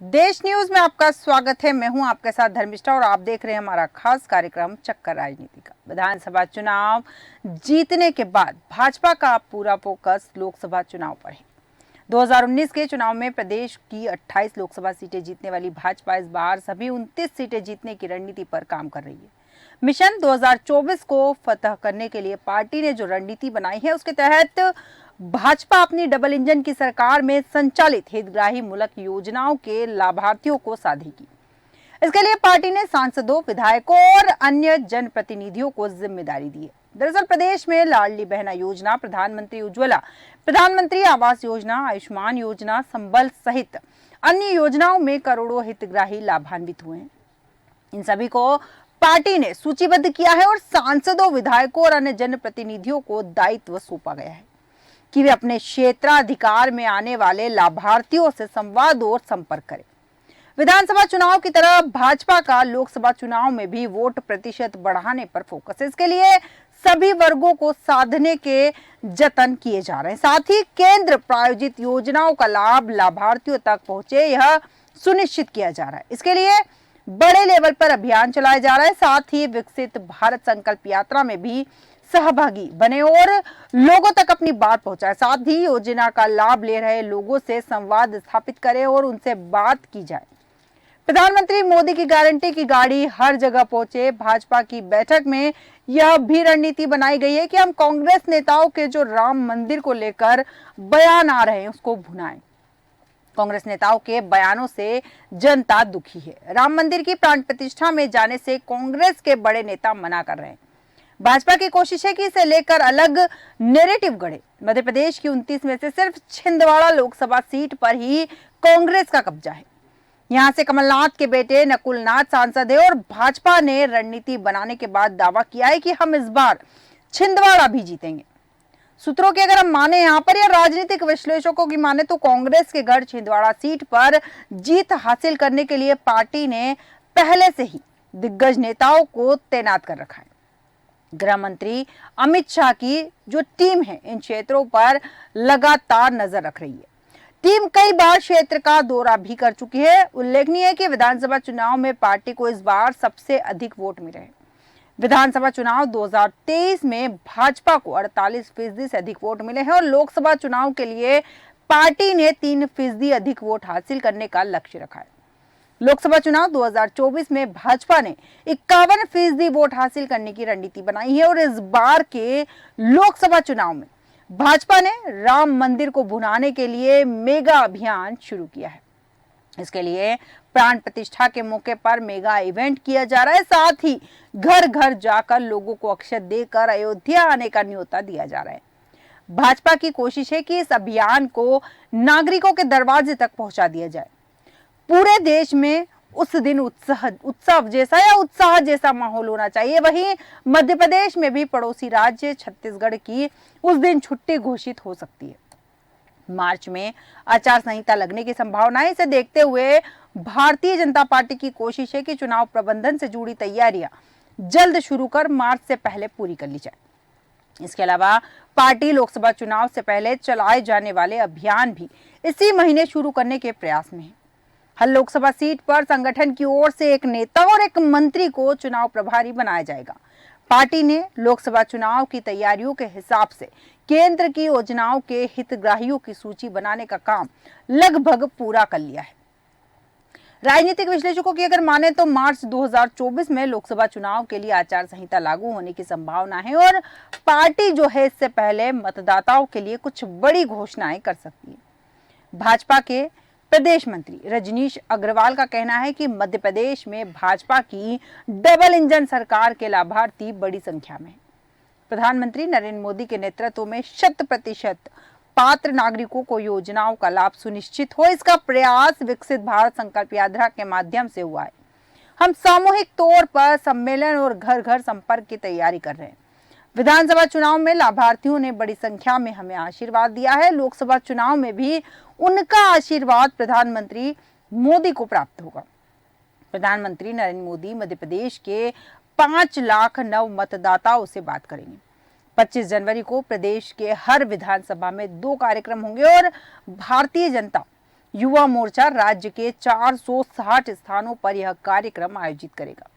देश न्यूज में आपका स्वागत है। मैं हूं आपके साथ धर्मिष्ठा और आप देख रहे हैं हमारा खास कार्यक्रम चक्कर राजनीति का। विधानसभा चुनाव जीतने के बाद भाजपा का पूरा फोकस लोकसभा चुनाव पर है। 2019 के चुनाव में प्रदेश की 28 लोकसभा सीटें जीतने वाली भाजपा इस बार सभी 29 सीटें जीतने की रणनीति पर काम कर रही है। मिशन 2024 को फतह करने के लिए पार्टी ने जो रणनीति बनाई है उसके तहत भाजपा अपनी डबल इंजन की सरकार में संचालित हितग्राही मूलक योजनाओं के लाभार्थियों को साधेगी। इसके लिए पार्टी ने सांसदों, विधायकों और अन्य जनप्रतिनिधियों को जिम्मेदारी दी है। दरअसल प्रदेश में लाडली बहना योजना, प्रधानमंत्री उज्ज्वला, प्रधानमंत्री आवास योजना, आयुष्मान योजना, संबल सहित अन्य योजनाओं में करोड़ों हितग्राही लाभान्वित हुए हैं। इन सभी को पार्टी ने सूचीबद्ध किया है और सांसदों, विधायकों और अन्य जनप्रतिनिधियों को दायित्व सौंपा गया है कि वे अपने क्षेत्राधिकार में आने वाले लाभार्थियों से संवाद और संपर्क करें। विधानसभा चुनाव की तरह भाजपा का लोकसभा चुनाव में भी वोट प्रतिशत बढ़ाने पर फोकस है। इसके लिए सभी वर्गों को साधने के जतन किए जा रहे हैं। साथ ही केंद्र प्रायोजित योजनाओं का लाभ लाभार्थियों तक पहुंचे, यह सुनिश्चित किया जा रहा है। इसके लिए बड़े लेवल पर अभियान चलाया जा रहा है। साथ ही विकसित भारत संकल्प यात्रा में भी सहभागी बने और लोगों तक अपनी बात पहुंचाए। साथ ही योजना का लाभ ले रहे लोगों से संवाद स्थापित करें और उनसे बात की जाए। प्रधानमंत्री मोदी की गारंटी की गाड़ी हर जगह पहुंचे। भाजपा की बैठक में यह भी रणनीति बनाई गई है कि हम कांग्रेस नेताओं के जो राम मंदिर को लेकर बयान आ रहे हैं उसको भुनाएं। कांग्रेस नेताओं के बयानों से जनता दुखी है। राम मंदिर की प्राण प्रतिष्ठा में जाने से कांग्रेस के बड़े नेता मना कर रहे हैं। भाजपा की कोशिश है कि इसे लेकर अलग नैरेटिव गढ़े। मध्य प्रदेश की 29 में से सिर्फ छिंदवाड़ा लोकसभा सीट पर ही कांग्रेस का कब्जा है। यहां से कमलनाथ के बेटे नकुलनाथ सांसद है और भाजपा ने रणनीति बनाने के बाद दावा किया है कि हम इस बार छिंदवाड़ा भी जीतेंगे। सूत्रों की अगर हम माने यहाँ पर या राजनीतिक विश्लेषकों की माने तो कांग्रेस के गढ़ छिंदवाड़ा सीट पर जीत हासिल करने के लिए पार्टी ने पहले से ही दिग्गज नेताओं को तैनात कर रखा है। गृह मंत्री अमित शाह की जो टीम है इन क्षेत्रों पर लगातार नजर रख रही है। टीम कई बार क्षेत्र का दौरा भी कर चुकी है। उल्लेखनीय है कि विधानसभा चुनाव में पार्टी को इस बार सबसे अधिक वोट मिले हैं। विधानसभा चुनाव 2023 में भाजपा को 48% से अधिक वोट मिले हैं और लोकसभा चुनाव के लिए पार्टी ने 3% अधिक वोट हासिल करने का लक्ष्य रखा है। लोकसभा चुनाव 2024 में भाजपा ने 51% वोट हासिल करने की रणनीति बनाई है और इस बार के लोकसभा चुनाव में भाजपा ने राम मंदिर को भुनाने के लिए मेगा अभियान शुरू किया है। इसके लिए प्राण प्रतिष्ठा के मौके पर मेगा इवेंट किया जा रहा है। साथ ही घर घर जाकर लोगों को अक्षत देकर अयोध्या आने का न्योता दिया जा रहा है। भाजपा की कोशिश है कि इस अभियान को नागरिकों के दरवाजे तक पहुंचा दिया जाए। पूरे देश में उस दिन उत्सव जैसा माहौल होना चाहिए। वहीं मध्य प्रदेश में भी पड़ोसी राज्य छत्तीसगढ़ की उस दिन छुट्टी घोषित हो सकती है। मार्च में आचार संहिता लगने की संभावना है। इसे देखते हुए भारतीय जनता पार्टी की कोशिश है कि चुनाव प्रबंधन से जुड़ी तैयारियां जल्द शुरू कर मार्च से पहले पूरी कर ली जाए। इसके अलावा पार्टी लोकसभा चुनाव से पहले चलाए जाने वाले अभियान भी इसी महीने शुरू करने के प्रयास में है। हर लोकसभा सीट पर संगठन की ओर से एक नेता और एक मंत्री को चुनाव प्रभारी बनाया जाएगा। पार्टी ने लोकसभा चुनाव की तैयारियों के हिसाब से केंद्र की योजनाओं के हितग्राहियों की सूची बनाने का काम लगभग पूरा कर लिया है। राजनीतिक विश्लेषकों की अगर माने तो मार्च 2024 में लोकसभा चुनाव के लिए आचार संहिता लागू होने की संभावना है और पार्टी जो है इससे पहले मतदाताओं के लिए कुछ बड़ी घोषणाएं कर सकती है। भाजपा के प्रदेश मंत्री रजनीश अग्रवाल का कहना है कि मध्य प्रदेश में भाजपा की डबल इंजन सरकार के लाभार्थी बड़ी संख्या में। प्रधानमंत्री नरेंद्र मोदी के नेतृत्व में 100% पात्र नागरिकों को योजनाओं का लाभ सुनिश्चित हो, इसका प्रयास विकसित भारत संकल्प यात्रा के माध्यम से हुआ है। हम सामूहिक तौर पर सम्मेलन और घर घर संपर्क की तैयारी कर रहे हैं। विधानसभा चुनाव में लाभार्थियों ने बड़ी संख्या में हमें आशीर्वाद दिया है। लोकसभा चुनाव में भी उनका आशीर्वाद प्रधानमंत्री मोदी को प्राप्त होगा। प्रधानमंत्री नरेंद्र मोदी मध्य प्रदेश के 5 लाख नव मतदाताओं से बात करेंगे। 25 जनवरी को प्रदेश के हर विधानसभा में 2 कार्यक्रम होंगे और भारतीय जनता युवा मोर्चा राज्य के 460 स्थानों पर यह कार्यक्रम आयोजित करेगा।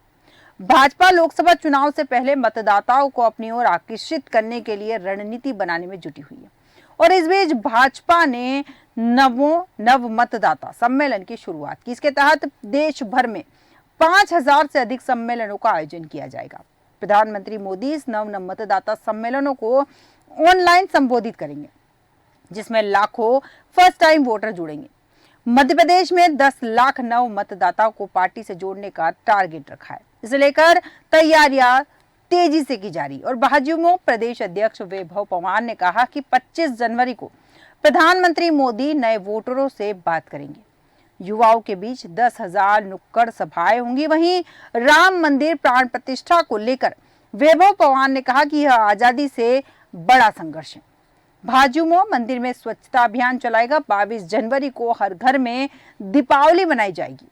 भाजपा लोकसभा चुनाव से पहले मतदाताओं को अपनी ओर आकर्षित करने के लिए रणनीति बनाने में जुटी हुई है और इस बीच भाजपा ने नव मतदाता सम्मेलन की शुरुआत की। इसके तहत देश भर में 5000 से अधिक सम्मेलनों का आयोजन किया जाएगा। प्रधानमंत्री मोदी इस नव मतदाता सम्मेलनों को ऑनलाइन संबोधित करेंगे, जिसमें लाखों फर्स्ट टाइम वोटर जुड़ेंगे। मध्य प्रदेश में 10 लाख नव मतदाताओं को पार्टी से जोड़ने का टारगेट रखा है। इसे लेकर तैयारियां तेजी से की जा रही और भाजपा प्रदेश अध्यक्ष वैभव पवार ने कहा कि 25 जनवरी को प्रधानमंत्री मोदी नए वोटरों से बात करेंगे। युवाओं के बीच 10,000 नुक्कड़ सभाएं होंगी। वहीं राम मंदिर प्राण प्रतिष्ठा को लेकर वैभव पवार ने कहा कि यह आजादी से बड़ा संघर्ष है। भाजपा मंदिर में स्वच्छता अभियान चलाएगा। 22 जनवरी को हर घर में दीपावली मनाई जाएगी।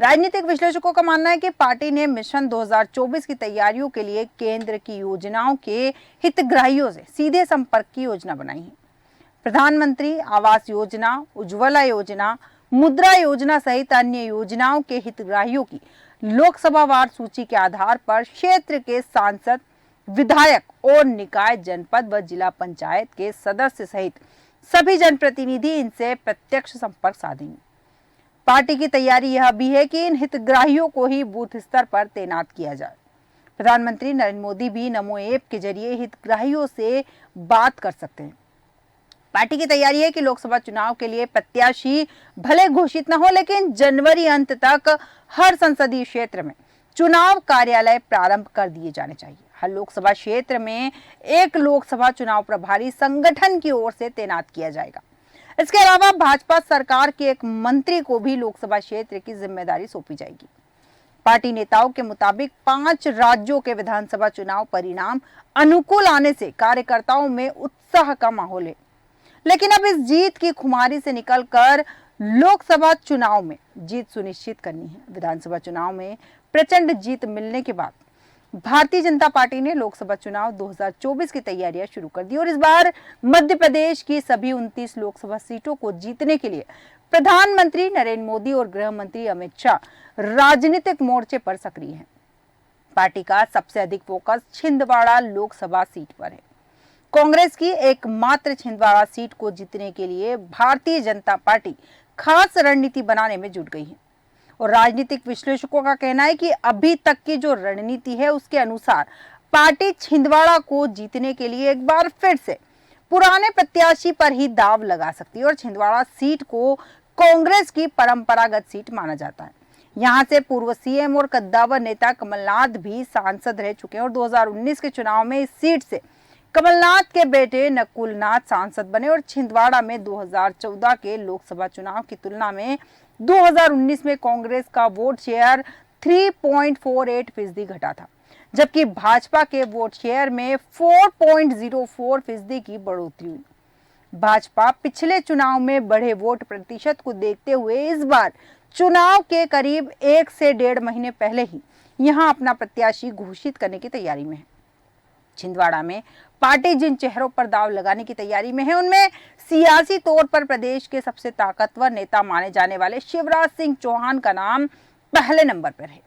राजनीतिक विश्लेषकों का मानना है कि पार्टी ने मिशन 2024 की तैयारियों के लिए केंद्र की योजनाओं के हितग्राहियों से सीधे संपर्क की योजना बनाई है। प्रधानमंत्री आवास योजना, उज्ज्वला योजना, मुद्रा योजना सहित अन्य योजनाओं के हितग्राहियों की लोकसभावार सूची के आधार पर क्षेत्र के सांसद, विधायक और निकाय, जनपद व जिला पंचायत के सदस्य सहित सभी जनप्रतिनिधि इनसे प्रत्यक्ष संपर्क साधेंगे। पार्टी की तैयारी यह भी है कि इन हितग्राहियों को ही बूथ स्तर पर तैनात किया जाए। प्रधानमंत्री नरेंद्र मोदी भी नमो ऐप के जरिए हितग्राहियों से बात कर सकते हैं। पार्टी की तैयारी है कि लोकसभा चुनाव के लिए प्रत्याशी भले घोषित न हो, लेकिन जनवरी अंत तक हर संसदीय क्षेत्र में चुनाव कार्यालय प्रारंभ कर दिए जाने चाहिए। हर लोकसभा क्षेत्र में एक लोकसभा चुनाव प्रभारी संगठन की ओर से तैनात किया जाएगा। इसके अलावा भाजपा सरकार के एक मंत्री को भी लोकसभा क्षेत्र की जिम्मेदारी सौंपी जाएगी। पार्टी नेताओं के मुताबिक 5 राज्यों के विधानसभा चुनाव परिणाम अनुकूल आने से कार्यकर्ताओं में उत्साह का माहौल है, लेकिन अब इस जीत की खुमारी से निकलकर लोकसभा चुनाव में जीत सुनिश्चित करनी है। विधानसभा चुनाव में प्रचंड जीत मिलने के बाद भारतीय जनता पार्टी ने लोकसभा चुनाव 2024 की तैयारियां शुरू कर दी और इस बार मध्य प्रदेश की सभी 29 लोकसभा सीटों को जीतने के लिए प्रधानमंत्री नरेंद्र मोदी और गृह मंत्री अमित शाह राजनीतिक मोर्चे पर सक्रिय हैं। पार्टी का सबसे अधिक फोकस छिंदवाड़ा लोकसभा सीट पर है। कांग्रेस की एकमात्र छिंदवाड़ा सीट को जीतने के लिए भारतीय जनता पार्टी खास रणनीति बनाने में जुट गई है और राजनीतिक विश्लेषकों का कहना है कि अभी तक की जो रणनीति है उसके अनुसार पार्टी छिंदवाड़ा को जीतने के लिए एक बार फिर से पुराने प्रत्याशी पर ही दाव लगा सकती है और छिंदवाड़ा सीट को कांग्रेस की परंपरागत सीट माना जाता है। यहां से पूर्व सीएम और कद्दावर नेता कमलनाथ भी सांसद रह चुके हैं और 2019 के चुनाव में इस सीट से कमलनाथ के बेटे नकुलनाथ सांसद बने और छिंदवाड़ा में 2014 के लोकसभा चुनाव की तुलना में 2019 में कांग्रेस का वोट शेयर 3.48% घटा था, जबकि भाजपा के वोट शेयर में 4.04% की बढ़ोतरी हुई। भाजपा पिछले चुनाव में बढ़े वोट प्रतिशत को देखते हुए इस बार चुनाव के करीब 1 से 1.5 महीने पहले ही यहां अपना प्रत्याशी घोषित करने की तैयारी में है। छिंदवाड़ा में पार्टी जिन चेहरों पर दाव लगाने की तैयारी में है उनमें सियासी तौर पर प्रदेश के सबसे ताकतवर नेता माने जाने वाले शिवराज सिंह चौहान का नाम पहले नंबर पर है।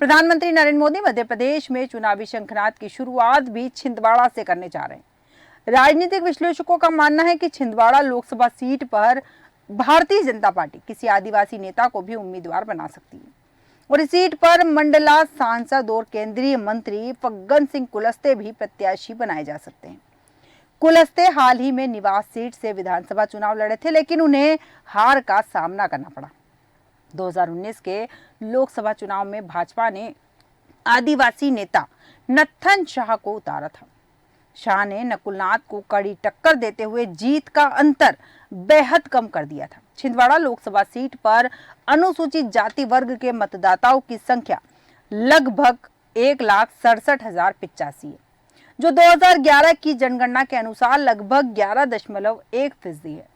प्रधानमंत्री नरेंद्र मोदी मध्य प्रदेश में चुनावी शंखनाद की शुरुआत भी छिंदवाड़ा से करने जा रहे हैं। राजनीतिक विश्लेषकों का मानना है कि छिंदवाड़ा लोकसभा सीट पर भारतीय जनता पार्टी किसी आदिवासी नेता को भी उम्मीदवार बना सकती है और इस सीट पर मंडला सांसद और केंद्रीय मंत्री फग्गन सिंह कुलस्ते भी प्रत्याशी बनाए जा सकते हैं। कुलस्ते हाल ही में निवास सीट से विधानसभा चुनाव लड़े थे, लेकिन उन्हें हार का सामना करना पड़ा। 2019 के लोकसभा चुनाव में भाजपा ने आदिवासी नेता नत्थन शाह को उतारा था। शाह ने नकुलनाथ को कड़ी टक्कर देते हुए जीत का अंतर बेहद कम कर दिया था। छिंदवाड़ा लोकसभा सीट पर अनुसूचित जाति वर्ग के मतदाताओं की संख्या लगभग 1,67,085 है, जो 2011 की जनगणना के अनुसार लगभग 11.1% है।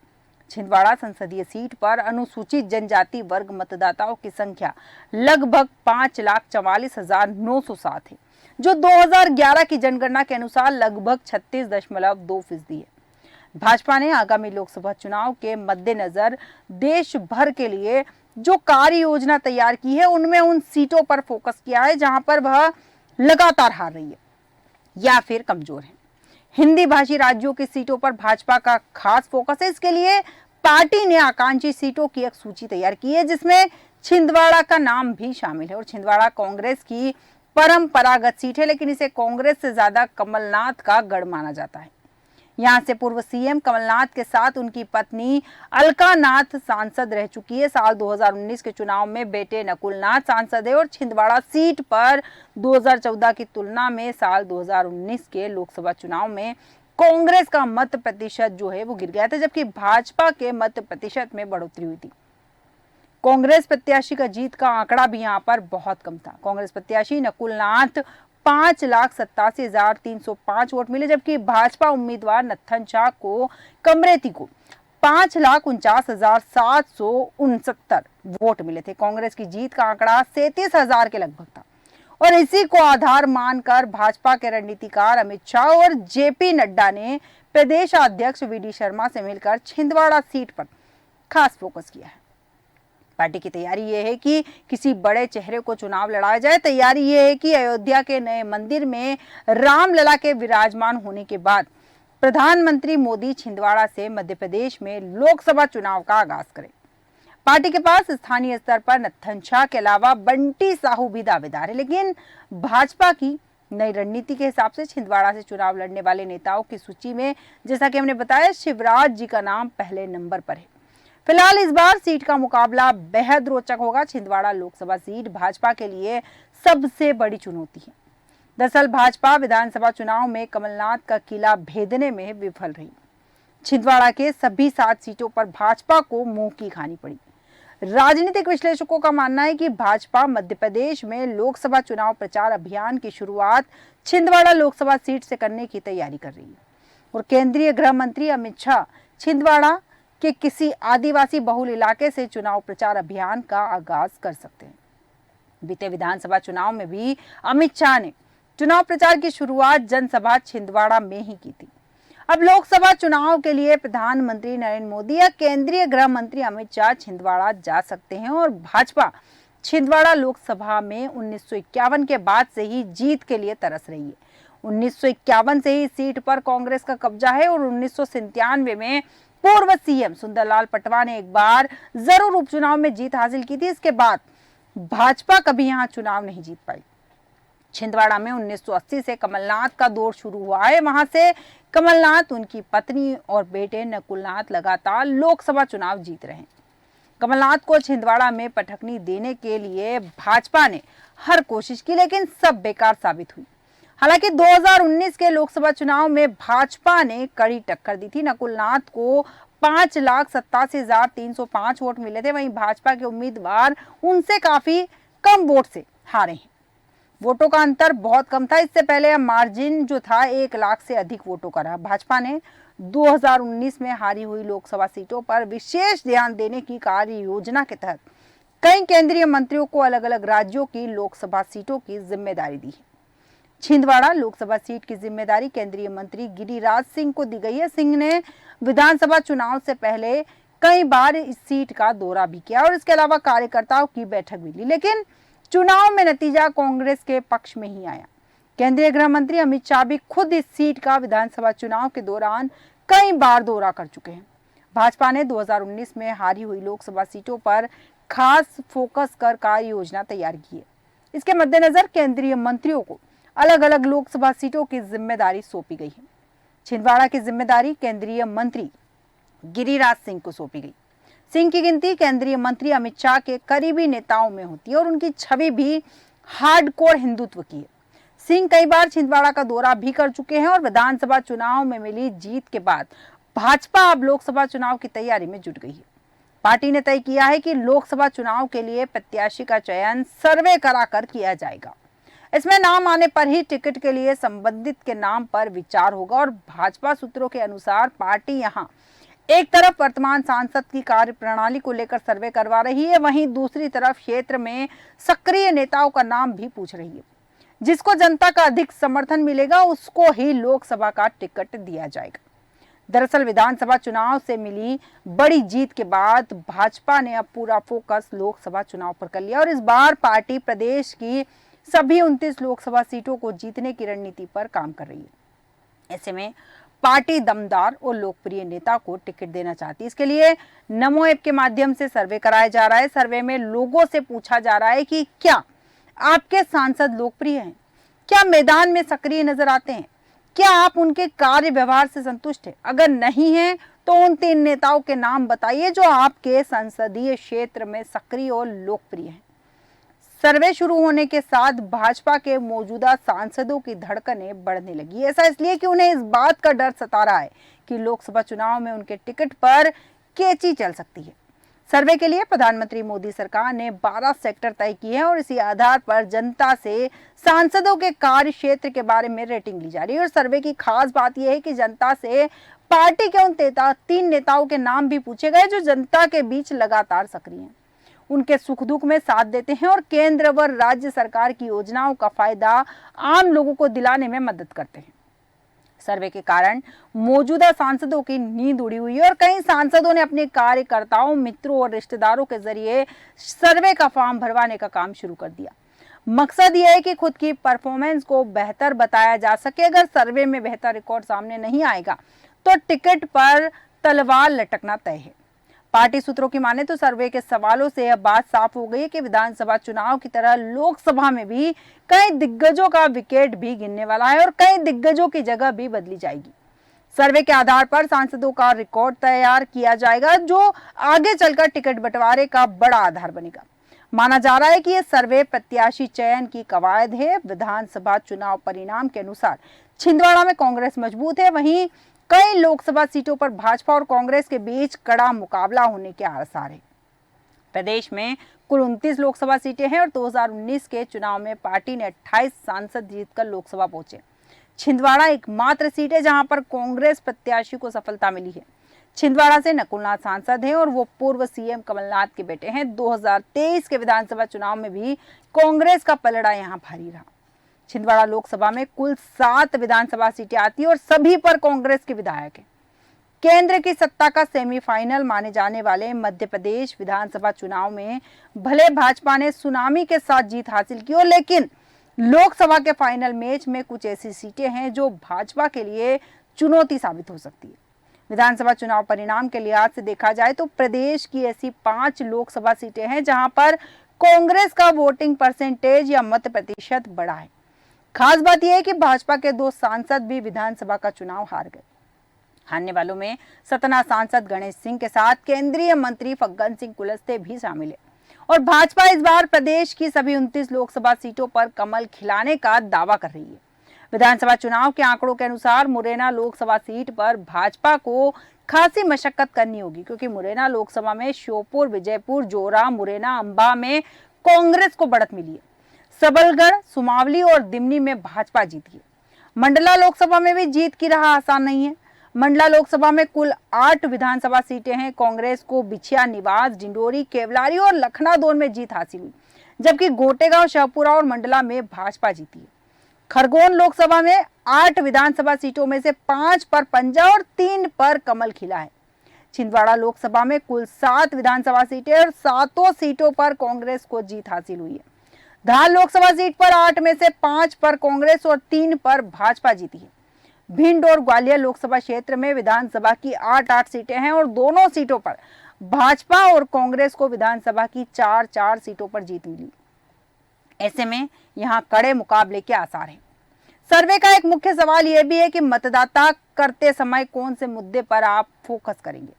छिंदवाड़ा संसदीय सीट पर अनुसूचित जनजाति वर्ग मतदाताओं की संख्या लगभग 5,44,907 है, जो 2011 की जनगणना के अनुसार लगभग 36.2% है। भाजपा ने आगामी लोकसभा चुनाव के मद्देनजर देश भर के लिए जो कार्य योजना तैयार की है उनमें उन सीटों पर फोकस किया है जहां पर वह लगातार हार रही है या फिर कमजोर है। हिंदी भाषी राज्यों की सीटों पर भाजपा का खास फोकस है। इसके लिए पार्टी ने आकांक्षी सीटों की एक सूची तैयार की है जिसमें छिंदवाड़ा का नाम भी शामिल है। और छिंदवाड़ा कांग्रेस की परंपरागत सीट है, लेकिन इसे कांग्रेस से ज्यादा कमलनाथ का गढ़ माना जाता है। यहां से पूर्व सीएम कमलनाथ के साथ उनकी पत्नी अलकानाथ सांसद रह चुकी है। साल 2019 के चुनाव में बेटे नकुलनाथ सांसद है और छिंदवाड़ा सीट पर 2014 की तुलना में साल 2019 के लोकसभा चुनाव में कांग्रेस का मत प्रतिशत जो है वो गिर गया था, जबकि भाजपा के मत प्रतिशत में बढ़ोतरी हुई थी। कांग्रेस प्रत्याशी का जीत का आंकड़ा भी यहाँ पर बहुत कम था। कांग्रेस प्रत्याशी नकुलनाथ 5,87,305 वोट मिले, जबकि भाजपा उम्मीदवार नत्थन शाह को कमरेती को 5,49,769 वोट मिले थे। कांग्रेस की जीत का आंकड़ा 37,000 के लगभग था और इसी को आधार मानकर भाजपा के रणनीतिकार अमित शाह और जेपी नड्डा ने प्रदेश अध्यक्ष वीडी शर्मा से मिलकर छिंदवाड़ा सीट पर खास फोकस किया है। पार्टी की तैयारी यह है कि किसी बड़े चेहरे को चुनाव लड़ाया जाए। तैयारी यह है कि अयोध्या के नए मंदिर में रामलला के विराजमान होने के बाद प्रधानमंत्री मोदी छिंदवाड़ा से मध्य प्रदेश में लोकसभा चुनाव का आगाज करें। पार्टी के पास स्थानीय स्तर पर नत्थन शाह के अलावा बंटी साहू भी दावेदार है, लेकिन भाजपा की नई रणनीति के हिसाब से छिंदवाड़ा से चुनाव लड़ने वाले नेताओं की सूची में, जैसा कि हमने बताया, शिवराज जी का नाम पहले नंबर पर है। फिलहाल इस बार सीट का मुकाबला बेहद रोचक होगा। छिंदवाड़ा लोकसभा सीट भाजपा के लिए सबसे बड़ी चुनौती है। दरअसल भाजपा विधानसभा चुनाव में कमलनाथ का किला भेदने में विफल रही। छिंदवाड़ा के सभी 7 सीटों पर भाजपा को मुंह की खानी पड़ी। राजनीतिक विश्लेषकों का मानना है कि भाजपा मध्य प्रदेश में लोकसभा चुनाव प्रचार अभियान की शुरुआत छिंदवाड़ा लोकसभा सीट से करने की तैयारी कर रही है और केंद्रीय गृह मंत्री अमित शाह छिंदवाड़ा कि किसी आदिवासी बहुल इलाके से चुनाव प्रचार अभियान का आगाज कर सकते हैं। बीते विधानसभा चुनाव में भी अमित शाह ने चुनाव प्रचार की शुरुआत जनसभा छिंदवाड़ा में ही की थी। अब लोकसभा चुनाव के लिए प्रधानमंत्री नरेंद्र मोदी या केंद्रीय गृह मंत्री अमित शाह छिंदवाड़ा जा सकते हैं और भाजपा छिंदवाड़ा लोकसभा में 1951 के बाद से ही जीत के लिए तरस रही है। 1951 से ही सीट पर कांग्रेस का कब्जा है और 1997 में पूर्व सीएम सुंदरलाल पटवा ने एक बार जरूर उपचुनाव में जीत हासिल की थी। इसके बाद भाजपा कभी यहां चुनाव नहीं जीत पाई। छिंदवाड़ा में 1980 से कमलनाथ का दौर शुरू हुआ है। वहां से कमलनाथ, उनकी पत्नी और बेटे नकुलनाथ लगातार लोकसभा चुनाव जीत रहे हैं। कमलनाथ को छिंदवाड़ा में पटखनी देने के लिए भाजपा ने हर कोशिश की, लेकिन सब बेकार साबित हुई। हालांकि 2019 के लोकसभा चुनाव में भाजपा ने कड़ी टक्कर दी थी। नकुलनाथ को 5,87,305 वोट मिले थे। वहीं भाजपा के उम्मीदवार उनसे काफी कम वोट से हारे हैं। वोटों का अंतर बहुत कम था। इससे पहले मार्जिन जो था 1 लाख से अधिक वोटों का रहा। भाजपा ने 2019 में हारी हुई लोकसभा सीटों पर विशेष ध्यान देने की कार्य योजना के तहत कई केंद्रीय मंत्रियों को अलग अलग राज्यों की लोकसभा सीटों की जिम्मेदारी दी है। छिंदवाड़ा लोकसभा सीट की जिम्मेदारी केंद्रीय मंत्री गिरिराज सिंह को दी गई है। सिंह ने विधानसभा चुनाव से पहले कई बार इस सीट का दौरा भी किया और इसके अलावा कार्यकर्ताओं की बैठक भी ली, लेकिन चुनाव में नतीजा कांग्रेस के पक्ष में ही आया। केंद्रीय गृह मंत्री अमित शाह भी खुद इस सीट का विधानसभा चुनाव के दौरान कई बार दौरा कर चुके हैं। भाजपा ने 2019 में हारी हुई लोकसभा सीटों पर खास फोकस कर कार्य योजना तैयार की है। इसके मद्देनजर केंद्रीय मंत्रियों को अलग अलग लोकसभा सीटों की जिम्मेदारी सौंपी गई है। छिंदवाड़ा की जिम्मेदारी केंद्रीय मंत्री गिरिराज सिंह को सौंपी गई। सिंह की गिनती केंद्रीय मंत्री अमित शाह के करीबी नेताओं में होती है और उनकी छवि भी हार्डकोर हिंदुत्व की है। सिंह कई बार छिंदवाड़ा का दौरा भी कर चुके हैं और विधानसभा चुनाव में मिली जीत के बाद भाजपा अब लोकसभा चुनाव की तैयारी में जुट गई है। पार्टी ने तय किया है कि लोकसभा चुनाव के लिए प्रत्याशी का चयन सर्वे कराकर किया जाएगा। इसमें नाम आने पर ही टिकट के लिए संबंधित के नाम पर विचार होगा और भाजपा सूत्रों के अनुसार पार्टी यहां एक तरफ वर्तमान सांसद की कार्य प्रणाली को लेकर सर्वे करवा रही है, वहीं दूसरी तरफ क्षेत्र में सक्रिय नेताओं का नाम भी पूछ रही है। जिसको जनता का अधिक समर्थन मिलेगा उसको ही लोकसभा का टिकट दिया जाएगा। दरअसल विधानसभा चुनाव से मिली बड़ी जीत के बाद भाजपा ने अब पूरा फोकस लोकसभा चुनाव पर कर लिया और इस बार पार्टी प्रदेश की सभी 29 लोकसभा सीटों को जीतने की रणनीति पर काम कर रही है। ऐसे में पार्टी दमदार और लोकप्रिय नेता को टिकट देना चाहती है। इसके लिए नमो ऐप के माध्यम से सर्वे कराया जा रहा है। सर्वे में लोगों से पूछा जा रहा है कि क्या आपके सांसद लोकप्रिय हैं, क्या मैदान में सक्रिय नजर आते हैं, क्या आप उनके कार्य व्यवहार से संतुष्ट हैं? अगर नहीं है तो उन 3 नेताओं के नाम बताइए जो आपके संसदीय क्षेत्र में सक्रिय और लोकप्रिय हैं। सर्वे शुरू होने के साथ भाजपा के मौजूदा सांसदों की धड़कनें बढ़ने लगी। ऐसा इसलिए कि उन्हें इस बात का डर सता रहा है कि लोकसभा चुनाव में उनके टिकट पर कैची चल सकती है। सर्वे के लिए प्रधानमंत्री मोदी सरकार ने 12 सेक्टर तय किए हैं और इसी आधार पर जनता से सांसदों के कार्य क्षेत्र के बारे में रेटिंग ली जा रही है। और सर्वे की खास बात यह है कि जनता से पार्टी के उन 3 नेताओं के नाम भी पूछे गए जो जनता के बीच लगातार सक्रिय हैं, उनके सुख दुख में साथ देते हैं और केंद्र व राज्य सरकार की योजनाओं का फायदा आम लोगों को दिलाने में मदद करते हैं। सर्वे के कारण मौजूदा सांसदों की नींद उड़ी हुई है और कई सांसदों ने अपने कार्यकर्ताओं, मित्रों और रिश्तेदारों के जरिए सर्वे का फॉर्म भरवाने का काम शुरू कर दिया। मकसद यह है कि खुद की परफॉर्मेंस को बेहतर बताया जा सके। अगर सर्वे में बेहतर रिकॉर्ड सामने नहीं आएगा तो टिकट पर तलवार लटकना तय है। पार्टी सूत्रों की माने तो सर्वे के सवालों से यह बात साफ हो गई है कि विधानसभा चुनाव की तरह लोकसभा में भी कई दिग्गजों का विकेट भी गिरने वाला है और कई दिग्गजों की जगह भी बदली जाएगी। सर्वे के आधार पर सांसदों का रिकॉर्ड तैयार किया जाएगा जो आगे चलकर टिकट बंटवारे का बड़ा आधार बनेगा। माना जा रहा है कि यह सर्वे प्रत्याशी चयन की कवायद है। विधानसभा चुनाव परिणाम के अनुसार छिंदवाड़ा में कांग्रेस मजबूत है, वहीं कई लोकसभा सीटों पर भाजपा और कांग्रेस के बीच कड़ा मुकाबला होने के आसार है। प्रदेश में कुल 29 लोकसभा सीटें हैं और 2019 के चुनाव में पार्टी ने 28 सांसद जीतकर लोकसभा पहुंचे। छिंदवाड़ा एकमात्र सीट है जहां पर कांग्रेस प्रत्याशी को सफलता मिली है। छिंदवाड़ा से नकुलनाथ सांसद हैं और वो पूर्व सीएम कमलनाथ के बेटे हैं। 2023 के विधानसभा चुनाव में भी कांग्रेस का पलड़ा यहां भारी रहा। छिंदवाड़ा लोकसभा में कुल 7 विधानसभा सीटें आती है और सभी पर कांग्रेस के विधायक हैं। केंद्र की सत्ता का सेमीफाइनल माने जाने वाले मध्य प्रदेश विधानसभा चुनाव में भले भाजपा ने सुनामी के साथ जीत हासिल की हो, लेकिन लोकसभा के फाइनल मैच में कुछ ऐसी सीटें हैं जो भाजपा के लिए चुनौती साबित हो सकती है। विधानसभा चुनाव परिणाम के लिहाज से देखा जाए तो प्रदेश की ऐसी 5 लोकसभा सीटें हैं जहां पर कांग्रेस का वोटिंग परसेंटेज या मत प्रतिशत बढ़ा है। खास बात यह है कि भाजपा के 2 सांसद भी विधानसभा का चुनाव हार गए। हारने वालों में सतना सांसद गणेश सिंह के साथ केंद्रीय मंत्री फग्गन सिंह कुलस्ते भी शामिल है और भाजपा इस बार प्रदेश की सभी 29 लोकसभा सीटों पर कमल खिलाने का दावा कर रही है। विधानसभा चुनाव के आंकड़ों के अनुसार मुरैना लोकसभा सीट पर भाजपा को खासी मशक्कत करनी होगी, क्योंकि मुरैना लोकसभा में श्योपुर, विजयपुर, जोरा, मुरैना, अंबा में कांग्रेस को बढ़त मिली है। सबलगढ़, सुमावली और दिमनी में भाजपा जीती है। मंडला लोकसभा में भी जीत की राह आसान नहीं है। मंडला लोकसभा में कुल 8 विधानसभा सीटें हैं। कांग्रेस को बिछिया, निवास, डिंडोरी, केवलारी और लखनादौन में जीत हासिल हुई, जबकि गोटेगांव, शाहपुरा और मंडला में भाजपा जीती है। खरगोन लोकसभा में 8 विधानसभा सीटों में से 5 पर पंजा और 3 पर कमल खिला है। छिंदवाड़ा लोकसभा में कुल 7 विधानसभा सीटें और 7 सीटों पर कांग्रेस को जीत हासिल हुई है। धार लोकसभा सीट पर 8 में से 5 पर कांग्रेस और 3 पर भाजपा जीती है। भिंड और ग्वालियर लोकसभा क्षेत्र में विधानसभा की 8 सीटें हैं और दोनों सीटों पर भाजपा और कांग्रेस को विधानसभा की 4 सीटों पर जीत मिली। ऐसे में यहां कड़े मुकाबले के आसार हैं। सर्वे का एक मुख्य सवाल यह भी है कि मतदाता करते समय कौन से मुद्दे पर आप फोकस करेंगे।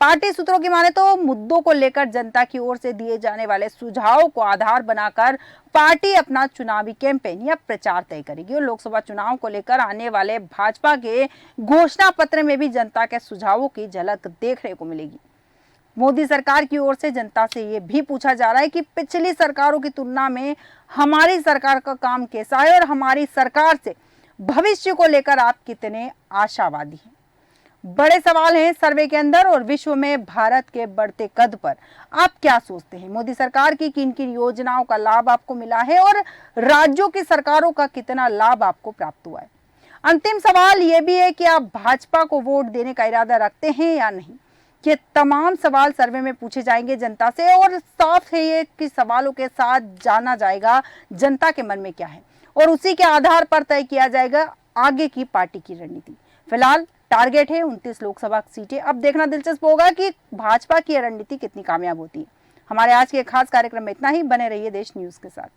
पार्टी सूत्रों की माने तो मुद्दों को लेकर जनता की ओर से दिए जाने वाले सुझावों को आधार बनाकर पार्टी अपना चुनावी कैंपेन या प्रचार तय करेगी और लोकसभा चुनाव को लेकर आने वाले भाजपा के घोषणा पत्र में भी जनता के सुझावों की झलक देखने को मिलेगी। मोदी सरकार की ओर से जनता से ये भी पूछा जा रहा है कि पिछली सरकारों की तुलना में हमारी सरकार का काम कैसा है और हमारी सरकार से भविष्य को लेकर आप कितने आशावादी हैं। बड़े सवाल हैं सर्वे के अंदर और विश्व में भारत के बढ़ते कद पर आप क्या सोचते हैं। मोदी सरकार की किन किन योजनाओं का लाभ आपको मिला है और राज्यों की सरकारों का कितना लाभ आपको प्राप्त हुआ है। अंतिम सवाल ये भी है कि आप भाजपा को वोट देने का इरादा रखते हैं या नहीं। ये तमाम सवाल सर्वे में पूछे जाएंगे जनता से और साफ है ये कि सवालों के साथ जाना जाएगा जनता के मन में क्या है और उसी के आधार पर तय किया जाएगा आगे की पार्टी की रणनीति। फिलहाल टारगेट है 29 लोकसभा सीटें। अब देखना दिलचस्प होगा कि भाजपा की रणनीति कितनी कामयाब होती है। हमारे आज के खास कार्यक्रम में इतना ही। बने रहिए देश न्यूज के साथ।